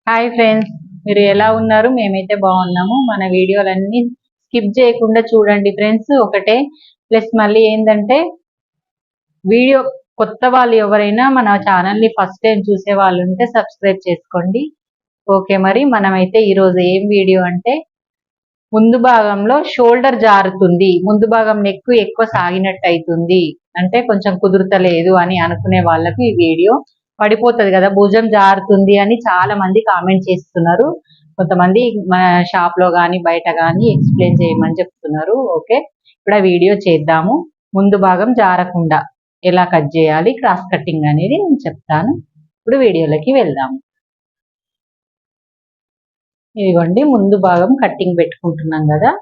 Hi friends, మీరు ఎలా ఉన్నారు? మేమైతే బాగున్నాము. మన వీడియోలన్నీ స్కిప్ చేయకుండా చూడండి ఫ్రెండ్స్. ఒకటే ప్లస్ మళ్ళీ ఏంటంటే వీడియో కొత్త వాళ్ళు ఎవరైనా మన ఛానల్ని ఫస్ట్ టైం చూసే వాళ్ళు ఉంటే సబ్స్క్రైబ్ చేసుకోండి. ఓకే, మరి మనమైతే ఈరోజు ఏం వీడియో అంటే ముందు భాగంలో షోల్డర్ జారుతుంది, ముందు భాగం నెక్ ఎక్కువ సాగినట్టు అవుతుంది అంటే కొంచెం కుదురుతలేదు అని అనుకునే వాళ్ళకు ఈ వీడియో పడిపోతుంది కదా, భుజం జారుతుంది అని చాలా మంది కామెంట్ చేస్తున్నారు. కొంతమంది మన షాప్ లో కానీ బయట కానీ ఎక్స్ప్లెయిన్ చేయమని చెప్తున్నారు. ఓకే, ఇప్పుడు ఆ వీడియో చేద్దాము. ముందు భాగం జారకుండా ఎలా కట్ చేయాలి, క్రాస్ కటింగ్ అనేది నేను చెప్తాను. ఇప్పుడు వీడియోలోకి వెళ్దాము. ఇదిగోండి, ముందు భాగం కట్టింగ్ పెట్టుకుంటున్నాం కదా.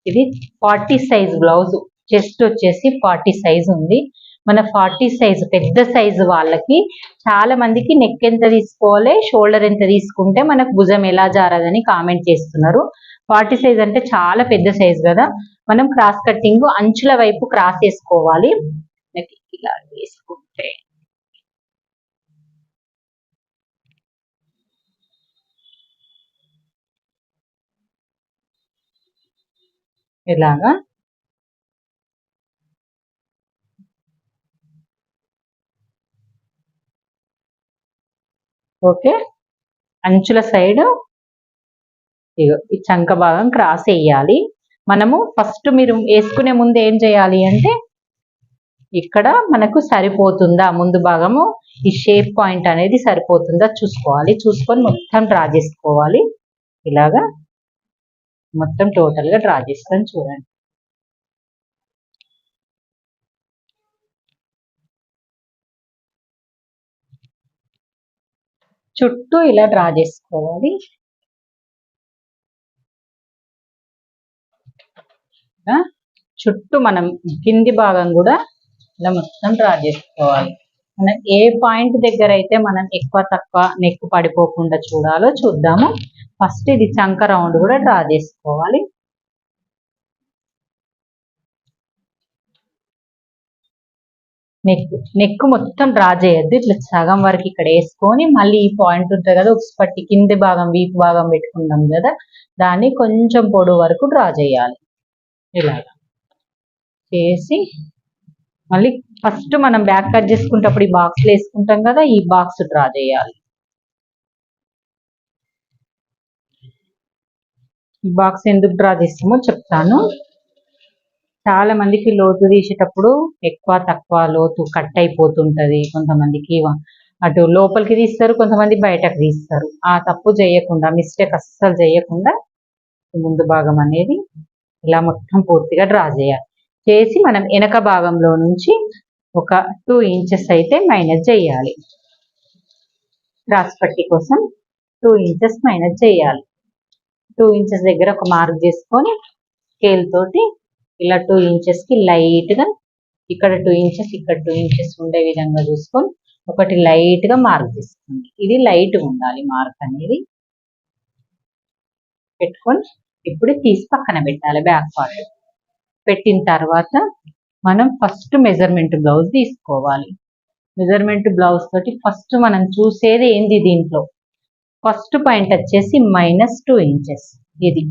ఇది 40 సైజ్ బ్లౌజ్, చెస్ట్ వచ్చేసి 40 సైజ్ ఉంది. మన 40 సైజ్ పెద్ద సైజు వాళ్ళకి చాలా మందికి నెక్ ఎంత తీసుకోవాలి, షోల్డర్ ఎంత తీసుకుంటే మనకు భుజం ఎలా జారదని కామెంట్ చేస్తున్నారు. 40 సైజ్ అంటే చాలా పెద్ద సైజ్ కదా. మనం క్రాస్ కట్టింగ్ అంచుల వైపు క్రాస్ వేసుకోవాలి. ఇలా వేసుకుంటే ఇలాగా ఓకే. అంచుల సైడ్ ఈ చంక భాగం క్రాస్ వేయాలి. మనము ఫస్ట్ మీరు వేసుకునే ముందు ఏం చేయాలి అంటే ఇక్కడ మనకు సరిపోతుందా ముందు భాగము, ఈ షేప్ పాయింట్ అనేది సరిపోతుందా చూసుకోవాలి. చూసుకొని మొత్తం డ్రా చేసుకోవాలి. ఇలాగా మొత్తం టోటల్ గా డ్రా చేసుకొని చూడండి. చుట్టూ ఇలా డ్రా చేసుకోవాలి. చుట్టూ మనం కింది భాగం కూడా ఇలా మొత్తం డ్రా చేసుకోవాలి. మనం ఏ పాయింట్ దగ్గర అయితే మనం ఎక్కువ తక్కువ నెక్ పడిపోకుండా చూడాలో చూద్దాము. ఫస్ట్ ఇది చంక రౌండ్ కూడా డ్రా చేసుకోవాలి. నెక్ మొత్తం డ్రా చేయొద్దు, ఇట్లా సగం వరకు ఇక్కడ వేసుకొని మళ్ళీ ఈ పాయింట్ ఉంటుంది కదా ఉక్స్ పట్టి కింది భాగం వీపు భాగం పెట్టుకున్నాం కదా, దాన్ని కొంచెం పొడవు వరకు డ్రా చేయాలి. ఇలాగా చేసి మళ్ళీ ఫస్ట్ మనం బ్యాక్ కట్ చేసుకుంటప్పుడు ఈ బాక్స్ వేసుకుంటాం కదా, ఈ బాక్స్ డ్రా చేయాలి. ఈ బాక్స్ ఎందుకు డ్రా చేస్తామో చెప్తాను. చాలా మందికి లోతు తీసేటప్పుడు ఎక్కువ తక్కువ లోతు కట్ అయిపోతుంటది. కొంతమందికి అటు లోపలికి తీస్తారు, కొంతమంది బయటకు తీస్తారు. ఆ తప్పు చేయకుండా, మిస్టేక్ అస్సలు చేయకుండా ముందు భాగం అనేది ఇలా మొత్తం పూర్తిగా డ్రా చేయాలి. చేసి మనం వెనక భాగంలో నుంచి ఒక 2 ఇంచెస్ అయితే మైనస్ చేయాలి. క్రాస్ పట్టి కోసం 2 ఇంచెస్ మైనస్ చేయాలి. 2 ఇంచెస్ దగ్గర ఒక మార్క్ చేసుకొని స్కేల్ తోటి ఇలా 2 ఇంచెస్ కి లైట్ గా ఇక్కడ 2 ఇంచెస్ ఇక్కడ 2 ఇంచెస్ ఉండే విధంగా చూసుకొని ఒకటి లైట్ గా మార్క్ చేసుకోండి. ఇది లైట్ గా ఉండాలి మార్క్ అనేది. పెట్టుకొని ఇప్పుడు తీసి పక్కన పెట్టాలి. బ్యాక్ పార్ట్ పెట్టిన తర్వాత మనం ఫస్ట్ మెజర్మెంట్ బ్లౌజ్ తీసుకోవాలి. మెజర్మెంట్ బ్లౌజ్ తోటి ఫస్ట్ మనం చూసేది ఏంది, దీంట్లో ఫస్ట్ పాయింట్ వచ్చేసి -2 ఇంచెస్. ఇది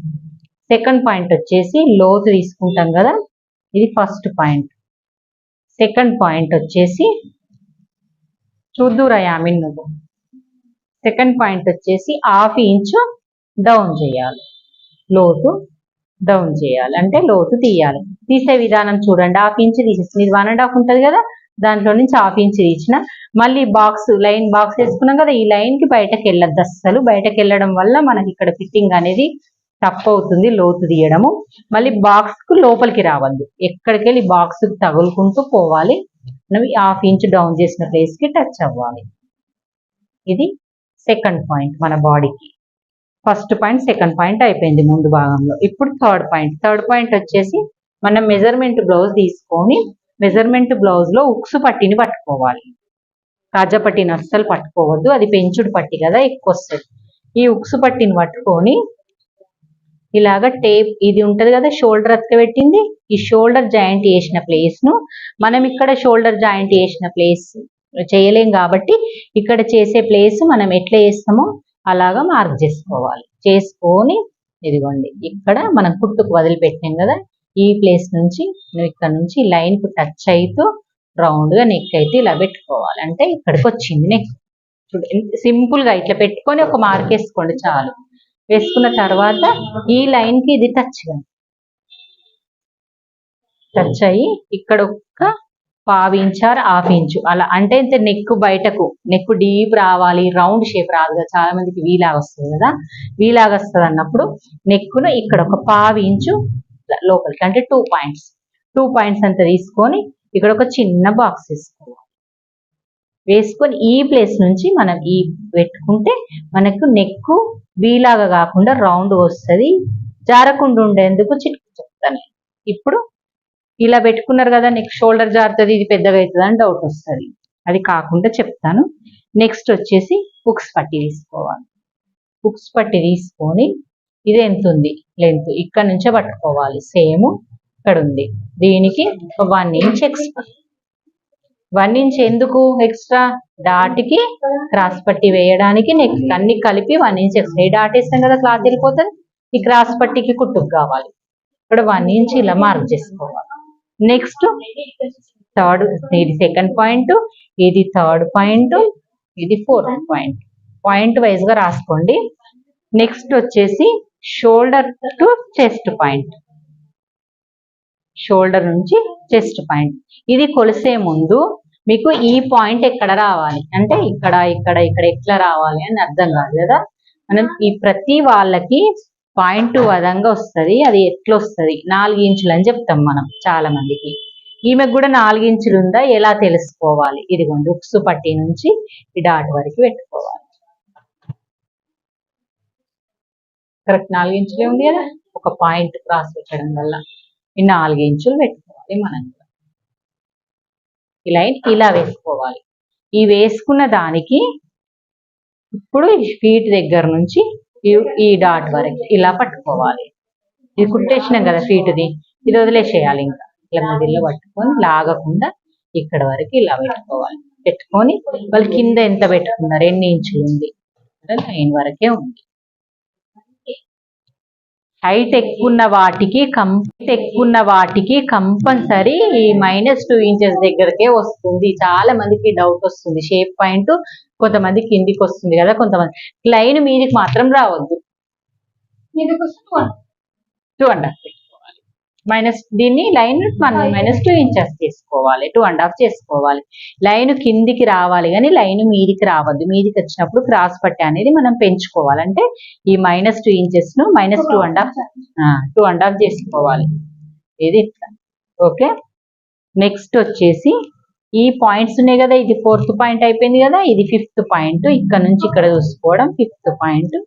సెకండ్ పాయింట్ వచ్చేసి లోతు తీసుకుంటాం కదా, ఇది ఫస్ట్ పాయింట్. సెకండ్ పాయింట్ వచ్చేసి చూద్దురా యామిన్ నువ్వు, సెకండ్ పాయింట్ వచ్చేసి 1/2 ఇంచు డౌన్ చేయాలి. లోతు డౌన్ చేయాలి అంటే లోతు తీయాలి. తీసే విధానం చూడండి. 1/2 ఇంచు తీసేసి ఇది 1.5 ఉంటుంది కదా, దాంట్లో నుంచి 1/2 ఇంచు తీసిన మళ్ళీ బాక్స్ లైన్ బాక్స్ వేసుకున్నాం కదా, ఈ లైన్ కి బయటకు వెళ్ళద్దు అస్సలు. బయటకు వెళ్ళడం వల్ల మనకి ఇక్కడ ఫిట్టింగ్ అనేది తప్పు అవుతుంది, లోతు తీయడము. మళ్ళీ బాక్స్ కు లోపలికి రావద్దు, ఎక్కడికి వెళ్ళి బాక్స్ కు తగులుకుంటూ పోవాలి. మనం 1/2 ఇంచు డౌన్ చేసిన ప్లేస్ కి టచ్ అవ్వాలి. ఇది సెకండ్ పాయింట్ మన బాడీకి. ఫస్ట్ పాయింట్ సెకండ్ పాయింట్ అయిపోయింది ముందు భాగంలో. ఇప్పుడు థర్డ్ పాయింట్ వచ్చేసి మనం మెజర్మెంట్ బ్లౌజ్ తీసుకొని మెజర్మెంట్ బ్లౌజ్ లో ఉక్సు పట్టిని పట్టుకోవాలి. కాజా పట్టిని అస్సలు పట్టుకోవద్దు, అది పెంచుడు పట్టి కదా ఎక్కువ వస్తుంది. ఈ ఉక్సు పట్టిని పట్టుకొని ఇలాగ టేప్ ఇది ఉంటది కదా షోల్డర్ అతక పెట్టింది, ఈ షోల్డర్ జాయింట్ వేసిన ప్లేస్ ను మనం ఇక్కడ షోల్డర్ జాయింట్ వేసిన ప్లేస్ చేయలేం కాబట్టి ఇక్కడ చేసే ప్లేస్ మనం ఎట్లా వేస్తామో అలాగా మార్క్ చేసుకోవాలి. చేసుకొని ఇదిగోండి ఇక్కడ మనం కుట్టుకు వదిలిపెట్టాం కదా, ఈ ప్లేస్ నుంచి నువ్వు ఇక్కడ నుంచి లైన్ కు టచ్ అవుతూ రౌండ్ గా నెక్ అయితే ఇలా పెట్టుకోవాలి. అంటే ఇక్కడికి వచ్చింది నెక్. సింపుల్ గా ఇట్లా పెట్టుకొని ఒక మార్క్ వేసుకోండి చాలు. వేసుకున్న తర్వాత ఈ లైన్ కి ఇది టచ్ అయ్యి ఇక్కడ ఒక ½ ఇంచ్ ఆర్ ½ ఇంచు అలా, అంటే ఇంత నెక్ బయటకు, నెక్ డీప్ రావాలి, రౌండ్ షేప్ రాదు కదా, చాలా మందికి వీలాగా వస్తుంది కదా. వీలాగా వస్తుంది అన్నప్పుడు నెక్ను ఇక్కడ ఒక ½ ఇంచు లోపలికి, అంటే 2 పాయింట్స్ అంత తీసుకొని ఇక్కడ ఒక చిన్న బాక్స్ వేసుకోవాలి. వేసుకొని ఈ ప్లేస్ నుంచి మనం ఈ పెట్టుకుంటే మనకు నెక్ వీలాగా కాకుండా రౌండ్ వస్తుంది. జారకుండా ఉండేందుకు చిట్కు చెప్తాను. ఇప్పుడు ఇలా పెట్టుకున్నారు కదా, నెక్ షోల్డర్ జారుతుంది, ఇది పెద్దగా అవుతుంది అని డౌట్ వస్తుంది. అది కాకుండా చెప్తాను. నెక్స్ట్ వచ్చేసి హుక్స్ పట్టి తీసుకోవాలి. హుక్స్ పట్టి తీసుకొని ఇది ఎంత ఉంది లెంత్, ఇక్కడ నుంచే పట్టుకోవాలి. సేమ్ ఇక్కడ ఉంది, దీనికి 1 ఇంచ్ ఎక్స్ట్రా. 1 ఇంచ్ ఎందుకు ఎక్స్ట్రా? డాట్కి క్రాస్ పట్టి వేయడానికి, నెక్స్ట్ అన్ని కలిపి 1 ఇంచ్ ఎక్స్ట్రా. ఈ డాట్ వేస్తాం కదా క్లాత్ వెళ్ళిపోతుంది, ఈ క్రాస్ పట్టికి కుట్టుకు కావాలి. ఇక్కడ 1 ఇంచ్ ఇలా మార్క్ చేసుకోవాలి. నెక్స్ట్ థర్డ్, ఇది సెకండ్ పాయింట్, ఇది థర్డ్ పాయింట్, ఇది ఫోర్త్ పాయింట్. పాయింట్ వైజ్ గా రాసుకోండి. నెక్స్ట్ వచ్చేసి shoulder to chest point, shoulder నుంచి చెస్ట్ పాయింట్. ఇది కొలిసే ముందు మీకు ఈ పాయింట్ ఎక్కడ రావాలి అంటే ఇక్కడ ఇక్కడ ఇక్కడ ఎట్లా రావాలి అని అర్థం కాదు కదా. మనం ఈ ప్రతి వాళ్ళకి పాయింట్ వదంగా వస్తుంది. అది ఎట్లా వస్తుంది? 4 ఇంచులు అని చెప్తాం మనం చాలా మందికి. ఈమెకు కూడా 4 ఇంచులు ఉందా ఎలా తెలుసుకోవాలి? ఇదిగోండి హుక్స్ పట్టి నుంచి ఈ డాట్ వరకు పెట్టుకోవాలి. కరెక్ట్ 4 ఇంచులే ఉంది కదా, ఒక పాయింట్ క్రాస్ పెట్టడం వల్ల ఈ 4 ఇంచులు పెట్టుకోవాలి. మనం ఈ లైన్ ఇలా వేసుకోవాలి. ఈ వేసుకున్న దానికి ఇప్పుడు ఫీట్ దగ్గర నుంచి ఈ డాట్ వరకు ఇలా పట్టుకోవాలి. ఇది కుట్టేసినాం కదా ఫీట్ది, ఇది వదిలేసేయాలి. ఇంకా ఇలా మధ్యలో పట్టుకొని లాగకుండా ఇక్కడ వరకు ఇలా పెట్టుకోవాలి. పెట్టుకొని వాళ్ళు కింద ఎంత పెట్టుకున్నారు, 2 ఇంచులు ఉంది, లైన్ వరకే ఉంది. హైట్ ఎక్కువ వాటికి కంపల్సరీ ఈ -2 ఇంచెస్ దగ్గరకే వస్తుంది. చాలా మందికి డౌట్ వస్తుంది. షేప్ పాయింట్ కొంతమంది కిందికి వస్తుంది కదా, కొంతమంది లైన్ మీదికి మాత్రం రావద్దు. -2.5 పెట్టుకోవాలి. దీన్ని లైన్ -2 ఇంచెస్ చేసుకోవాలి, 2.5 చేసుకోవాలి. లైన్ కిందికి రావాలి కానీ లైన్ మీదికి రావద్దు. మీదికి వచ్చినప్పుడు క్రాస్ పట్టి అనేది మనం పెంచుకోవాలంటే ఈ -2 ఇంచెస్ ను -2.5 చేసుకోవాలి. ఇది ఇట్లా. ఓకే, నెక్స్ట్ వచ్చేసి ఈ పాయింట్స్ ఉన్నాయి కదా, ఇది 4th పాయింట్ అయిపోయింది కదా, ఇది 5th పాయింట్. ఇక్కడ నుంచి ఇక్కడ చూసుకోవడం 5th పాయింట్,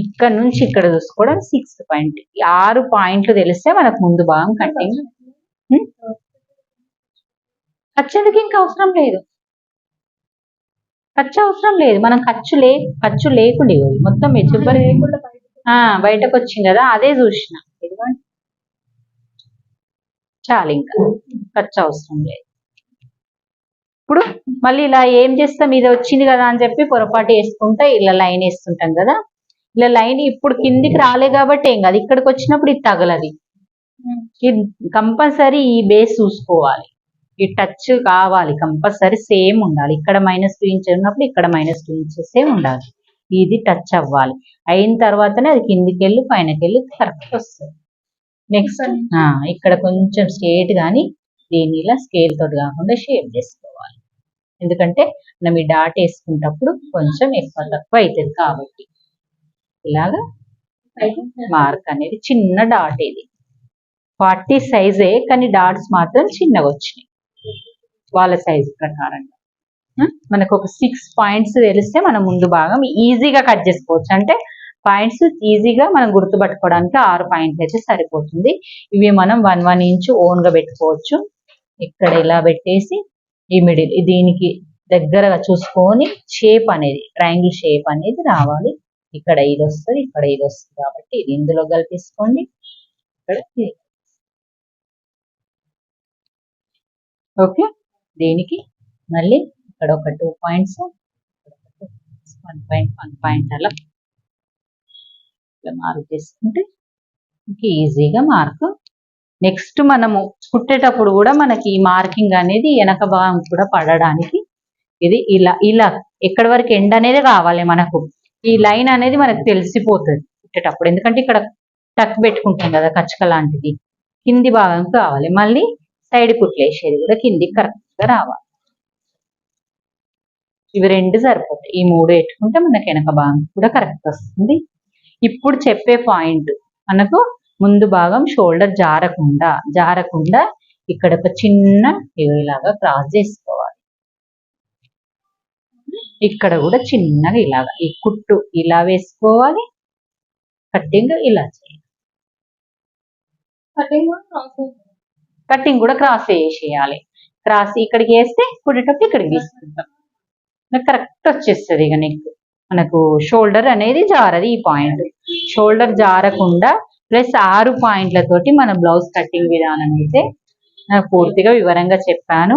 ఇక్కడ నుంచి ఇక్కడ చూసుకోవడం 6th పాయింట్. 6 పాయింట్లు తెలిస్తే మనకు ముందు భాగం కట్టింగ్. ఖర్చుకి ఇంకా అవసరం లేదు, ఖర్చు అవసరం లేదు. మనం ఖర్చు లేకుండా మొత్తం చివరి బయటకు వచ్చింది కదా, అదే చూసిన. చాలు, ఇంకా ఖర్చు అవసరం లేదు. ఇప్పుడు మళ్ళీ ఇలా ఏం చేస్తాం, ఇది వచ్చింది కదా అని చెప్పి పొరపాటు వేసుకుంటా ఇలా లైన్ వేస్తుంటాం కదా. ఇలా లైన్ ఇప్పుడు కిందికి రాలే కాబట్టి ఏం కాదు, ఇక్కడికి వచ్చినప్పుడు ఇది తగలది. ఇది కంపల్సరీ ఈ బేస్ చూసుకోవాలి, ఈ టచ్ కావాలి, కంపల్సరీ సేమ్ ఉండాలి. ఇక్కడ -2 ఇంచెస్ ఉన్నప్పుడు ఇక్కడ -2 ఇంచెస్ ఉండాలి. ఇది టచ్ అవ్వాలి. అయిన తర్వాతనే అది కిందికి వెళ్ళి పైనకి వెళ్ళి కరెక్ట్ వస్తుంది. నెక్స్ట్ ఇక్కడ కొంచెం స్ట్రేట్ గాని దీన్ని ఇలా స్కేల్ తోటి కాకుండా షేప్ చేసుకోవాలి. ఎందుకంటే మనం ఈ డాట్ వేసుకున్నప్పుడు కొంచెం ఎక్కువ తక్కువ అవుతుంది కాబట్టి ఇలాగా మార్క్ అనేది చిన్న డాట్. ఇది 40 సైజే కానీ డాట్స్ మాత్రం చిన్నగా వచ్చినాయి వాళ్ళ సైజు ప్రకారంగా. మనకు ఒక 6 పాయింట్స్ తెలిస్తే మనం ముందు భాగం ఈజీగా కట్ చేసుకోవచ్చు. అంటే పాయింట్స్ ఈజీగా మనం గుర్తుపట్టుకోవడానికి 6 పాయింట్లు అయితే సరిపోతుంది. ఇవి మనం 1 ఇంచ్ ఓన్ గా పెట్టుకోవచ్చు. ఇక్కడ ఇలా పెట్టేసి ఈ మిడిల్ దీనికి దగ్గరగా చూసుకొని షేప్ అనేది ట్రయాంగిల్ షేప్ అనేది రావాలి. ఇక్కడ ఇది వస్తుంది, ఇక్కడ ఇది వస్తుంది కాబట్టి ఇది ఇందులో కలిపేసుకోండి. ఇక్కడ ఓకే, దీనికి మళ్ళీ ఇక్కడ ఒక 2 పాయింట్స్ 1 పాయింట్ అలా మార్క్ చేసుకుంటే ఈజీగా మార్క్. నెక్స్ట్ మనము కుట్టేటప్పుడు కూడా మనకి ఈ మార్కింగ్ అనేది వెనక భాగం కూడా పడడానికి ఇది ఇలా ఎక్కడి వరకు ఎండ్ అనేది కావాలి మనకు. ఈ లైన్ అనేది మనకు తెలిసిపోతుంది కుట్టేటప్పుడు, ఎందుకంటే ఇక్కడ టక్ పెట్టుకుంటాం కదా కచ్చక లాంటిది, కింది భాగం కావాలి. మళ్ళీ సైడ్ కుట్లేసేది కూడా కింది కరెక్ట్గా రావాలి. ఇవి 2 సరిపోతాయి. ఈ 3 పెట్టుకుంటే మనకి వెనక భాగం కూడా కరెక్ట్ వస్తుంది. ఇప్పుడు చెప్పే పాయింట్, మనకు ముందు భాగం షోల్డర్ జారకుండా ఇక్కడ ఒక చిన్న ఇలాగా క్రాస్ చేసుకోవాలి. ఇక్కడ కూడా చిన్నగా ఇలాగా ఈ కుట్టు ఇలా వేసుకోవాలి, కట్టింగ్ ఇలా చేయాలి. కట్టింగ్ కూడా క్రాస్ వేసేయాలి. క్రాస్ ఇక్కడికి వేస్తే కుట్టేటప్పుడు ఇక్కడికి తీసుకుంటాం, కరెక్ట్ వచ్చేస్తుంది. ఇక నెక్ మనకు షోల్డర్ అనేది జారది. ఈ పాయింట్ షోల్డర్ జారకుండా ప్లస్ 6 పాయింట్లతోటి మన బ్లౌజ్ కటింగ్ విధానం అయితే పూర్తిగా వివరంగా చెప్పాను.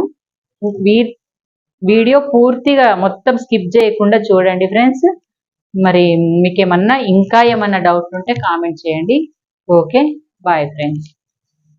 వీడియో పూర్తిగా మొత్తం స్కిప్ చేయకుండా చూడండి ఫ్రెండ్స్. మరి మీకు ఇంకా ఏమన్నా డౌట్ ఉంటే కామెంట్ చేయండి. Okay, bye friends.